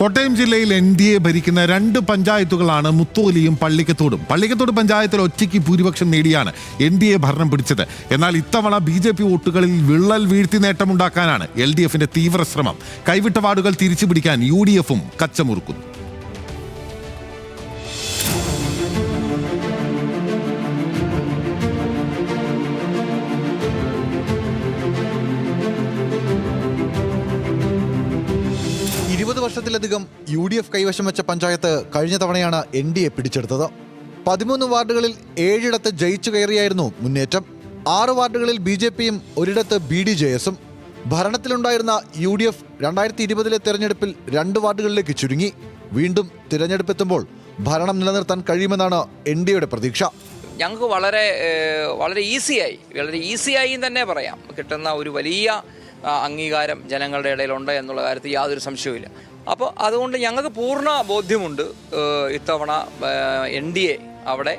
കോട്ടയം ജില്ലയിൽ NDA ഭരിക്കുന്ന 2 പഞ്ചായത്തുകളാണ് മുത്തോലിയും പള്ളിക്കത്തോടും. പള്ളിക്കത്തോട് പഞ്ചായത്തിൽ ഒറ്റയ്ക്ക് ഭൂരിപക്ഷം നേടിയാണ് NDA ഭരണം പിടിച്ചത്. എന്നാൽ ഇത്തവണ BJP വോട്ടുകളിൽ വിള്ളൽ വീഴ്ത്തി നേട്ടമുണ്ടാക്കാനാണ് LDFന്റെ തീവ്ര ശ്രമം. കൈവിട്ട വാർഡുകൾ തിരിച്ചുപിടിക്കാൻ UDFും കച്ചമുറുക്കുന്നു. വർഷത്തിലധികം UDF കൈവശം വെച്ച പഞ്ചായത്ത് കഴിഞ്ഞ തവണയാണ് NDA പിടിച്ചെടുത്തത്. 13 വാർഡുകളിൽ 7ഇടത്ത് ജയിച്ചു കയറിയായിരുന്നു മുന്നേറ്റം. 6 വാർഡുകളിൽ BJPയും ഒരിടത്ത് BDJSും. ഭരണത്തിലുണ്ടായിരുന്ന UDF 2020 തെരഞ്ഞെടുപ്പിൽ 2 വാർഡുകളിലേക്ക് ചുരുങ്ങി. വീണ്ടും തിരഞ്ഞെടുപ്പെത്തുമ്പോൾ ഭരണം നിലനിർത്താൻ കഴിയുമെന്നാണ് NDAയുടെ പ്രതീക്ഷ. ഞങ്ങൾക്ക് വളരെ ഈസിയായി തന്നെ പറയാം. കിട്ടുന്ന ഒരു വലിയ അംഗീകാരം ജനങ്ങളുടെ ഇടയിലുണ്ട് എന്നുള്ള കാര്യത്തിൽ യാതൊരു സംശയവുമില്ല. അപ്പോൾ അതുകൊണ്ട് ഞങ്ങൾക്ക് പൂർണ്ണ ബോധ്യമുണ്ട് ഇത്തവണ NDA അവിടെ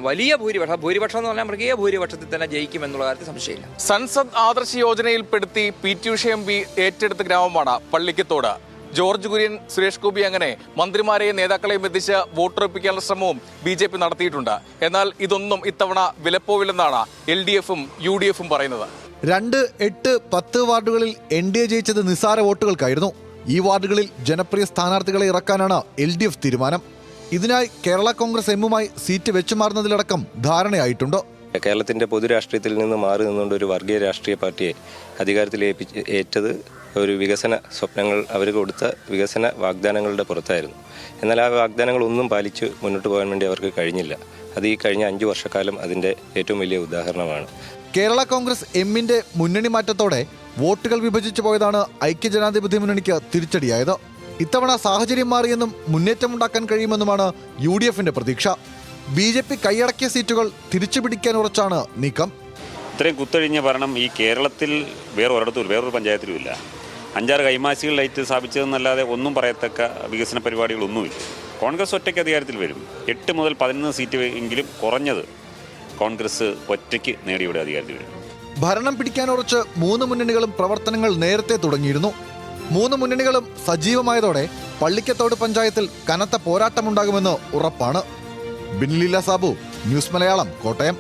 വലിയ ഭൂരിപക്ഷം എന്ന് പറഞ്ഞാൽ മൃഗീയ ഭൂരിപക്ഷത്തിൽ തന്നെ ജയിക്കുമെന്നുള്ള കാര്യത്തിൽ സംശയമില്ല. സൻസദ് ആദർശ് യോജനയിൽപ്പെടുത്തി PT ഉഷ MP ഏറ്റെടുത്ത ഗ്രാമമാണ് പള്ളിക്കത്തോട്. ജോർജ് കുര്യൻ, സുരേഷ് ഗോപി അങ്ങനെ മന്ത്രിമാരെയും നേതാക്കളെയും എത്തിച്ച് വോട്ടുറപ്പിക്കാനുള്ള ശ്രമവും BJP നടത്തിയിട്ടുണ്ട്. എന്നാൽ ഇതൊന്നും ഇത്തവണ വിലപ്പോവില്ലെന്നാണ് LDFും UDFും പറയുന്നത്. 2, 8, 10 വാർഡുകളിൽ NDA ജയിച്ചത് നിസ്സാര വോട്ടുകൾക്കായിരുന്നു. ഈ വാർഡുകളിൽ ജനപ്രിയ സ്ഥാനാർത്ഥികളെ ഇറക്കാനാണ് LDF തീരുമാനം. ഇതിനായി കേരള കോൺഗ്രസ് എമ്മുമായി സീറ്റ് വെച്ചുമാറുന്നതിലടക്കം ധാരണയായിട്ടുണ്ട്. കേരളത്തിൻ്റെ പൊതുരാഷ്ട്രീയത്തിൽ നിന്ന് മാറി നിന്നുകൊണ്ട് ഒരു വർഗീയ രാഷ്ട്രീയ പാർട്ടിയെ അധികാരത്തിൽ ഏറ്റത് ഒരു വികസന സ്വപ്നങ്ങൾ അവർ കൊടുത്ത വികസന വാഗ്ദാനങ്ങളുടെ പുറത്തായിരുന്നു. എന്നാൽ ആ വാഗ്ദാനങ്ങളൊന്നും പാലിച്ച് മുന്നോട്ട് പോകാൻ വേണ്ടി അവർക്ക് കഴിഞ്ഞില്ല. അത് ഈ കഴിഞ്ഞ 5 വർഷക്കാലം അതിൻ്റെ ഏറ്റവും വലിയ ഉദാഹരണമാണ്. കേരള കോൺഗ്രസ് എമ്മിന്റെ മുന്നണി മാറ്റത്തോടെ വോട്ടുകൾ വിഭജിച്ചു പോയതാണ് ഐക്യജനാധിപത്യ മുന്നണിക്ക് തിരിച്ചടിയായത്. ഇത്തവണ സാഹചര്യം മാറിയെന്നും മുന്നേറ്റമുണ്ടാക്കാൻ കഴിയുമെന്നുമാണ് UDFന്റെ പ്രതീക്ഷ. BJP കൈയടക്കിയ സീറ്റുകൾ തിരിച്ചുപിടിക്കാൻ ഉറച്ചാണ് നീക്കം. ഇത്രയും കുത്തൊഴിഞ്ഞ ഭരണം ഈ കേരളത്തിൽ വേറൊരു പഞ്ചായത്തിലുമില്ല. 5-6 കൈമാശികൾ ലൈറ്റ് സ്ഥാപിച്ചതെന്നല്ലാതെ ഒന്നും പറയത്തക്ക വികസന പരിപാടികളൊന്നുമില്ല. കോൺഗ്രസ് ഒറ്റയ്ക്ക് അധികാരത്തിൽ വരും. 8 മുതൽ 11 സീറ്റ് എങ്കിലും കുറഞ്ഞത് കോൺഗ്രസ് ഒറ്റയ്ക്ക് നേടിയുടെ അധികാരത്തിൽ വരും. ഭരണം പിടിക്കാനുറച്ച് 3 മുന്നണികളും പ്രവർത്തനങ്ങൾ നേരത്തെ തുടങ്ങിയിരുന്നു. 3 മുന്നണികളും സജീവമായതോടെ പള്ളിക്കത്തോട് പഞ്ചായത്തിൽ കനത്ത പോരാട്ടമുണ്ടാകുമെന്ന് ഉറപ്പാണ്. ബിൻലീല സാബു, ന്യൂസ് മലയാളം, കോട്ടയം.